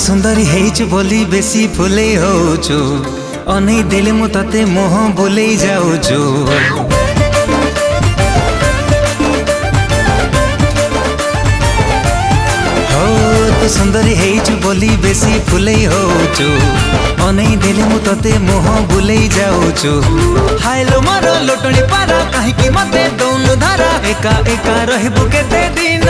सुंदरी हेइछु बोली बेसी फुले होछु अनै देले मु तते मोह बोले जाउछु। हो तू सुंदरी हेइछु बोली बेसी फुले होछु अनै देले मु तते मोह बोले जाउछु। हायलो मारो लोटणी पारा काहे कि मते दौनु धारा एका एका रहबु केते दिन